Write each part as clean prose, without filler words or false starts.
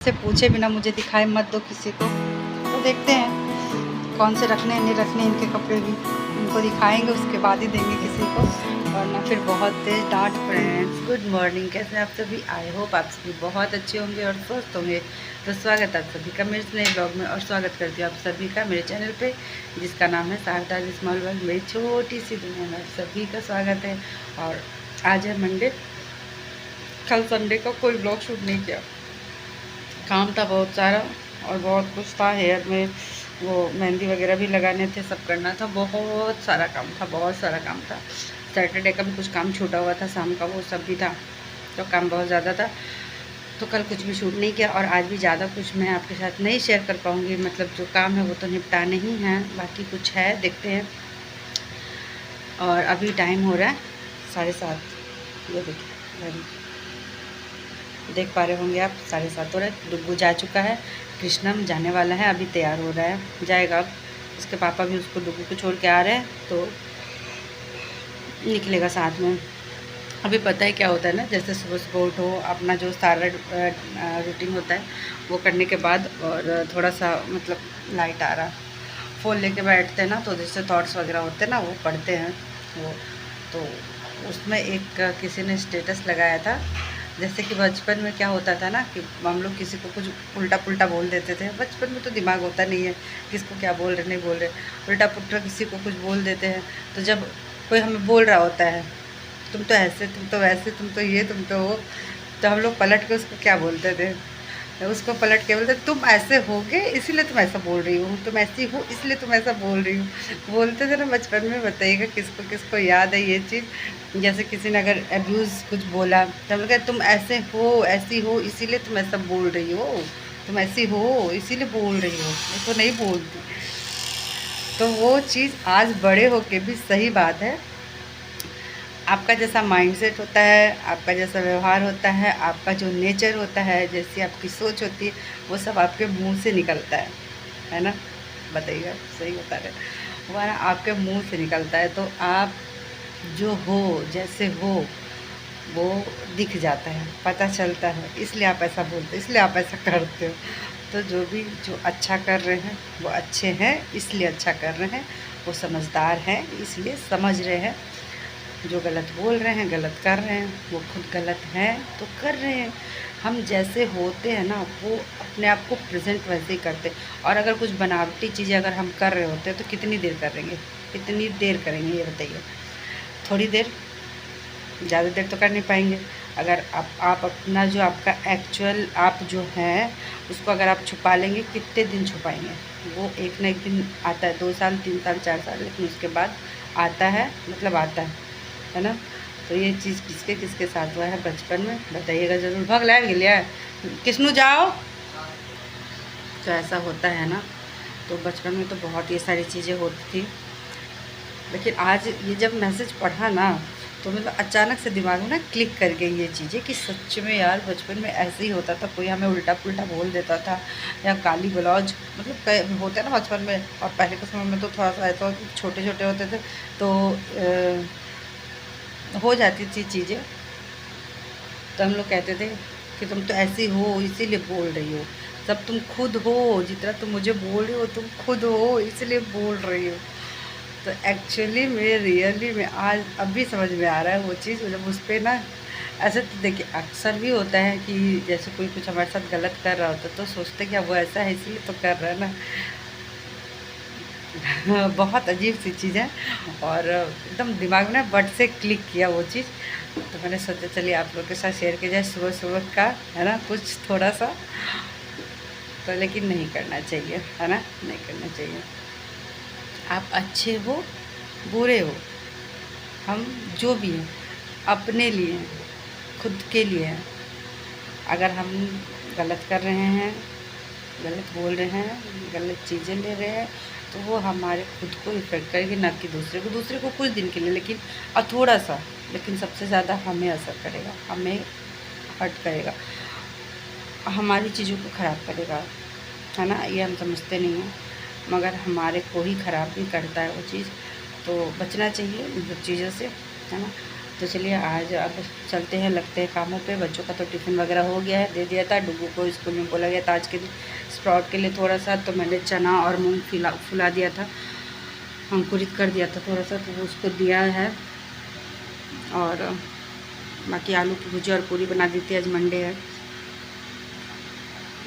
से पूछे बिना मुझे दिखाए मत दो किसी को। तो देखते हैं कौन से रखने हैं नहीं रखने इनके कपड़े भी, इनको दिखाएंगे उसके बाद ही देंगे किसी को, वरना फिर बहुत तेज़ डांट। फ्रेंड्स गुड मॉर्निंग, कैसे आप सभी? आई होप आप सभी बहुत अच्छे होंगे और स्वस्थ होंगे। तो स्वागत आप सभी का मेरे नए ब्लॉग में, और स्वागत करती हूँ आप सभी का मेरे चैनल पे जिसका नाम है शारदा स्मॉल वर्ल्ड। मेरी छोटी सी दुनिया में आप सभी का स्वागत है। और आज है मंडे, कल संडे का कोई ब्लॉग शूट नहीं किया, काम था बहुत सारा और बहुत कुछ था। हेयर में वो मेहंदी वगैरह भी लगाने थे, सब करना था, बहुत सारा काम था, बहुत सारा काम था। सैटरडे का भी कुछ काम छूटा हुआ था शाम का, वो सब भी था, तो काम बहुत ज़्यादा था। तो कल कुछ भी शूट नहीं किया और आज भी ज़्यादा कुछ मैं आपके साथ नहीं शेयर कर पाऊँगी। मतलब जो काम है वो तो निपटाने ही हैं, बाकी कुछ है देखते हैं। और अभी टाइम हो रहा है 7:30, ये देखिए घड़ी देख पा रहे होंगे आप, 7:30 हो रहा है। डुग्गू जा चुका है, कृष्णम जाने वाला है, अभी तैयार हो रहा है, जाएगा अब। उसके पापा भी उसको डुग्गू को छोड़ के आ रहे हैं, तो निकलेगा साथ में। अभी पता है क्या होता है ना, जैसे सुबह सुबह उठो, अपना जो सारा रूटीन होता है वो करने के बाद, और थोड़ा सा मतलब लाइट आ रहा, फ़ोन लेके बैठते हैं ना, तो जैसे थॉट्स वगैरह होते हैं ना वो पढ़ते हैं वो। तो उसमें एक किसी ने स्टेटस लगाया था, जैसे कि बचपन में क्या होता था ना कि हम लोग किसी को कुछ उल्टा पुल्टा बोल देते थे। बचपन में तो दिमाग होता नहीं है किसको क्या बोल रहे नहीं बोल रहे, उल्टा पुल्टा किसी को कुछ बोल देते हैं। तो जब कोई हमें बोल रहा होता है तुम तो ऐसे, तुम तो वैसे, तुम तो ये, तुम तो वो, तो हम लोग पलट के उसको क्या बोलते थे, उसको पलट के बोलते तुम ऐसे होगे इसीलिए तुम ऐसा बोल रही हो, तुम ऐसी हो इसलिए तुम ऐसा बोल रही हो, बोलते थे ना बचपन में। बताइएगा किसको किसको याद है ये चीज़। जैसे किसी ने अगर अब्यूज़ कुछ बोला तो हम लोग कहते तुम ऐसे हो, ऐसी हो इसीलिए तुम ऐसा बोल रही हो, तुम ऐसी हो इसीलिए बोल रही हो, मैं तो नहीं बोलती। तो वो चीज़ आज बड़े होके भी सही बात है। आपका जैसा माइंडसेट होता है, आपका जैसा व्यवहार होता है, आपका जो नेचर होता है, जैसी आपकी सोच होती है, वो सब आपके मुंह से निकलता है ना? बताइएगा, सही बता रहे वो है ना, आपके मुंह से निकलता है। तो आप जो हो, जैसे हो, वो दिख जाता है, पता चलता है, इसलिए आप ऐसा बोलते, इसलिए आप ऐसा करते हो। तो जो भी जो अच्छा कर रहे हैं वो अच्छे हैं, इसलिए अच्छा कर रहे हैं, वो समझदार हैं इसलिए समझ रहे हैं। जो गलत बोल रहे हैं, गलत कर रहे हैं, वो खुद गलत हैं तो कर रहे हैं। हम जैसे होते हैं ना, वो अपने आप को प्रेजेंट वैसे ही करते हैं। और अगर कुछ बनावटी चीज़ें अगर हम कर रहे होते हैं तो कितनी देर करेंगे, कितनी देर करेंगे ये बताइए? थोड़ी देर, ज़्यादा देर तो कर नहीं पाएंगे। अगर आप अपना जो आपका एक्चुअल आप जो है उसको अगर आप छुपा लेंगे, कितने दिन छुपाएंगे? वो एक ना एक दिन आता है, 2 साल 3 साल 4 साल, लेकिन उसके बाद आता है, मतलब आता है ना? तो ये चीज़ किसके किसके साथ हुआ है बचपन में, बताइएगा ज़रूर। भाग लाइट गिलिया किसनु जाओ, तो ऐसा होता है ना। तो बचपन में तो बहुत ये सारी चीज़ें होती थी, लेकिन आज ये जब मैसेज पढ़ा ना, तो मतलब अचानक से दिमाग में ना क्लिक कर गई ये चीज़ें कि सच में यार बचपन में ऐसे ही होता था। कोई हमें उल्टा पुल्टा बोल देता था या गाली गलौज, मतलब होता है ना बचपन में। और पहले के समय में तो थोड़ा सा ऐसा छोटे छोटे होते थे, तो हो जाती थी चीज़ें। तो हम लोग कहते थे कि तुम तो ऐसी हो इसीलिए बोल रही हो, सब तुम खुद हो, जितना तुम मुझे बोल रही हो तुम खुद हो इसलिए बोल रही हो। तो एक्चुअली में रियली में आज अभी समझ में आ रहा है वो चीज़, जब उस पर ना ऐसे। तो देखिए अक्सर भी होता है कि जैसे कोई कुछ हमारे साथ गलत कर रहा होता है तो सोचते कि अब वो ऐसा है इसलिए तो कर रहा है ना। बहुत अजीब सी चीज़ है, और एकदम दिमाग में ना बट से क्लिक किया वो चीज़। तो मैंने सोचा चलिए आप लोग के साथ शेयर किया जाए सुबह सुबह का, है ना, कुछ थोड़ा सा। तो लेकिन नहीं करना चाहिए, है ना, नहीं करना चाहिए। आप अच्छे हो बुरे हो, हम जो भी हैं अपने लिए हैं, खुद के लिए हैं। अगर हम गलत कर रहे हैं, गलत बोल रहे हैं, गलत चीज़ें ले रहे हैं, तो वो हमारे खुद को इफ़ेक्ट करेगी, ना कि दूसरे को कुछ दिन के लिए, लेकिन थोड़ा सा, लेकिन सबसे ज़्यादा हमें असर करेगा, हमें हर्ट करेगा, हमारी चीज़ों को ख़राब करेगा, है ना। ये हम समझते नहीं हैं, मगर हमारे को ही ख़राब भी करता है वो चीज़। तो बचना चाहिए इन सब चीज़ों से, है ना। तो चलिए आज अब चलते हैं, लगते हैं कामों पे। बच्चों का तो टिफ़िन वगैरह हो गया है, दे दिया था। डुगू को स्कूल में बोला गया था आज के दिन स्प्राउट के लिए थोड़ा सा, तो मैंने चना और मूंग फुला दिया था, अंकुरित कर दिया था थोड़ा सा, तो वो उसको दिया है। और बाकी आलू की भुजिया और पूरी बना दी थी, आज मंडे है।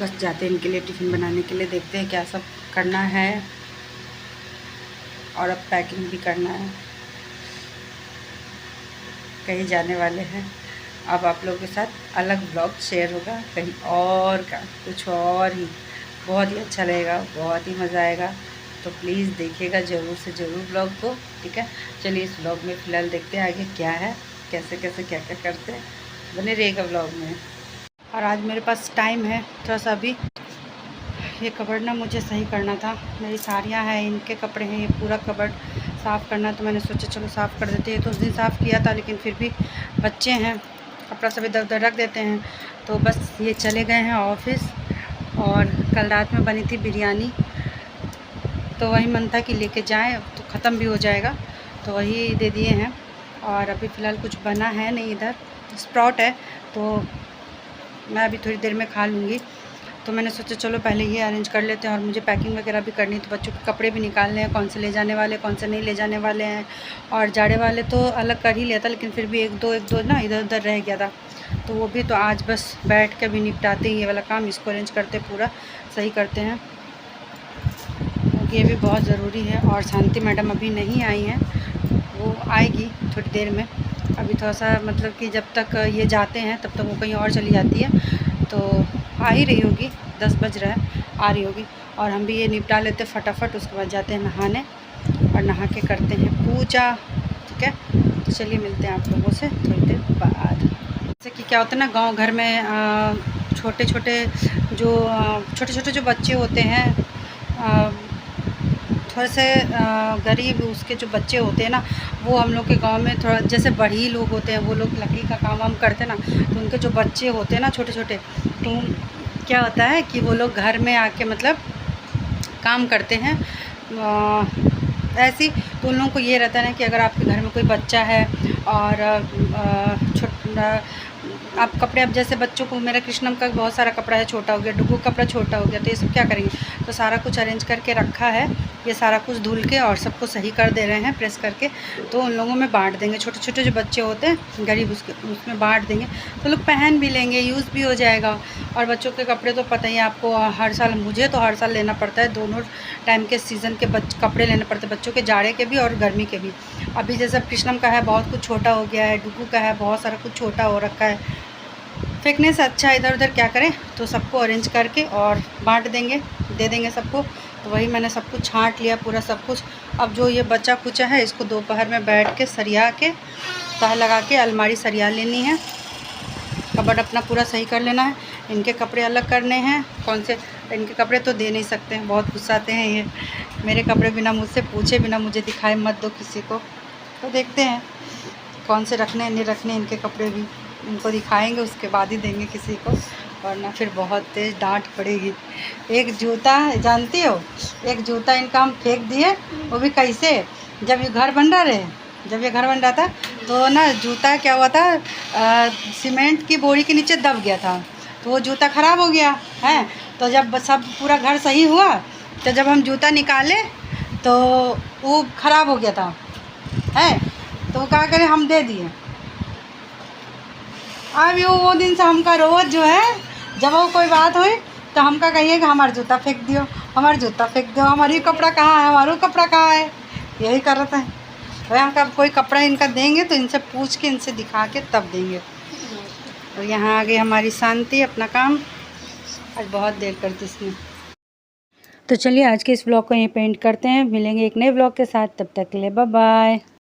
बस जाते हैं इनके लिए टिफ़िन बनाने के लिए, देखते हैं क्या सब करना है और अब पैकिंग भी करना है। कहीं जाने वाले हैं। अब आप लोगों के साथ अलग ब्लॉग शेयर होगा, कहीं और का कुछ और ही, बहुत ही अच्छा रहेगा, बहुत ही मज़ा आएगा। तो प्लीज़ देखिएगा ज़रूर से ज़रूर ब्लॉग को, ठीक है। चलिए इस ब्लॉग में फ़िलहाल देखते हैं आगे क्या है, कैसे कैसे क्या क्या करते हैं, बने रहेगा ब्लॉग में। और आज मेरे पास टाइम है थोड़ा सा। अभी ये कबर्ड ना मुझे सही करना था, मेरी साड़ियाँ हैं, इनके कपड़े हैं, ये पूरा कबर्ड साफ़ करना। तो मैंने सोचा चलो साफ़ कर देते हैं। तो उस दिन साफ़ किया था, लेकिन फिर भी बच्चे हैं, कपड़ा सब इधर उधर रख देते हैं। तो बस ये चले गए हैं ऑफिस। और कल रात में बनी थी बिरयानी, तो वही मन था कि लेके जाएं, तो ख़त्म भी हो जाएगा, तो वही दे दिए हैं। और अभी फ़िलहाल कुछ बना है नहीं, इधर स्प्राउट है, तो मैं अभी थोड़ी देर में खा लूँगी। तो मैंने सोचा चलो पहले ये अरेंज कर लेते हैं, और मुझे पैकिंग वगैरह भी करनी है। तो बच्चों के कपड़े भी निकालने हैं, कौन से ले जाने वाले, कौन से नहीं ले जाने वाले हैं। और जाड़े वाले तो अलग कर ही लिया था, लेकिन फिर भी एक दो ना इधर उधर रह गया था, तो वो भी तो आज बस बैठ के भी निपटाते ही ये वाला काम, इसको अरेंज करते पूरा सही करते हैं, क्योंकि ये भी बहुत ज़रूरी है। और शांति मैडम अभी नहीं आई हैं, वो आएगी थोड़ी देर में। अभी थोड़ा सा मतलब कि जब तक ये जाते हैं तब तक वो कहीं और चली जाती है, तो आ ही रही होगी, 10 बज रहा है, आ रही होगी। और हम भी ये निपटा लेते फटाफट, उसके बाद जाते हैं नहाने, और नहा के करते हैं पूजा, ठीक है। तो चलिए मिलते हैं आप लोगों से थोड़ी देर बाद। जैसे कि क्या होता है ना, गांव घर में छोटे छोटे जो बच्चे होते हैं, थोड़े से गरीब उसके जो बच्चे होते हैं ना, वो हम लोग के गांव में थोड़ा जैसे बड़ी लोग होते हैं, वो लोग लकड़ी का काम वाम करते हैं ना, तो उनके जो बच्चे होते हैं ना छोटे छोटे, तो क्या होता है कि वो लोग घर में आके मतलब काम करते हैं ऐसी। तो उन लोगों को ये रहता है ना कि अगर आपके घर में कोई बच्चा है और आप कपड़े, अब जैसे बच्चों को, मेरा कृष्णम का बहुत सारा कपड़ा है, छोटा हो गया, डुगू कपड़ा छोटा हो गया, तो ये सब क्या करेंगे। तो सारा कुछ अरेंज करके रखा है, ये सारा कुछ धुल के और सबको सही कर दे रहे हैं प्रेस करके। तो उन लोगों में बांट देंगे, छोटे छोटे जो बच्चे होते हैं गरीब, उसमें बांट देंगे, तो लोग पहन भी लेंगे, यूज़ भी हो जाएगा। और बच्चों के कपड़े तो पता ही है आपको, हर साल, मुझे तो हर साल लेना पड़ता है, दोनों टाइम के सीज़न के कपड़े लेने पड़ते हैं, बच्चों के जाड़े के भी और गर्मी के भी। अभी जैसे कृष्णम का है बहुत कुछ छोटा हो गया है, डुगू का है बहुत सारा कुछ छोटा हो रखा है, फेंकने से अच्छा इधर उधर क्या करें, तो सबको अरेंज करके और बांट देंगे, दे देंगे सबको। तो वही मैंने सब कुछ छांट लिया पूरा सब कुछ। अब जो ये बचा कुचा है, इसको दोपहर में बैठ के सरिया के, तह लगा के अलमारी सरिया लेनी है, कबर्ड अपना पूरा सही कर लेना है। इनके कपड़े अलग करने हैं, कौन से, इनके कपड़े तो दे नहीं सकते हैं, बहुत गुस्साते हैं ये, मेरे कपड़े बिना मुझसे पूछे, बिना मुझे दिखाए मत दो किसी को। तो देखते हैं कौन से रखने नहीं रखने इनके कपड़े भी, इनको दिखाएंगे उसके बाद ही देंगे किसी को, वरना फिर बहुत तेज़ डांट पड़ेगी। एक जूता जानती हो, एक जूता इनका हम फेंक दिए, वो भी कैसे, जब ये घर बन रहा था तो ना जूता क्या हुआ था, सीमेंट की बोरी के नीचे दब गया था, तो वो जूता ख़राब हो गया है। तो जब सब पूरा घर सही हुआ, तो जब हम जूता निकाले तो वो ख़राब हो गया था है, तो वो क्या करें, हम दे दिए। अब वो दिन से हमका रोज़ जो है, जब वो कोई बात हुई तो हमका कहिए कि हमारा जूता फेंक दियो, हमारा जूता फेंक दो, हमारी कपड़ा कहाँ है, हमारा कपड़ा कहाँ है, यही कर रहा था। भाई हमका कोई कपड़ा इनका देंगे तो इनसे पूछ के, इनसे दिखा के तब देंगे। और यहाँ आ गई हमारी शांति अपना काम, आज बहुत देर कर दी इसने। तो चलिए आज के इस ब्लॉग को यहीं पे एंड करते हैं, मिलेंगे एक नए ब्लॉग के साथ, तब तक के लिए बाय बाय।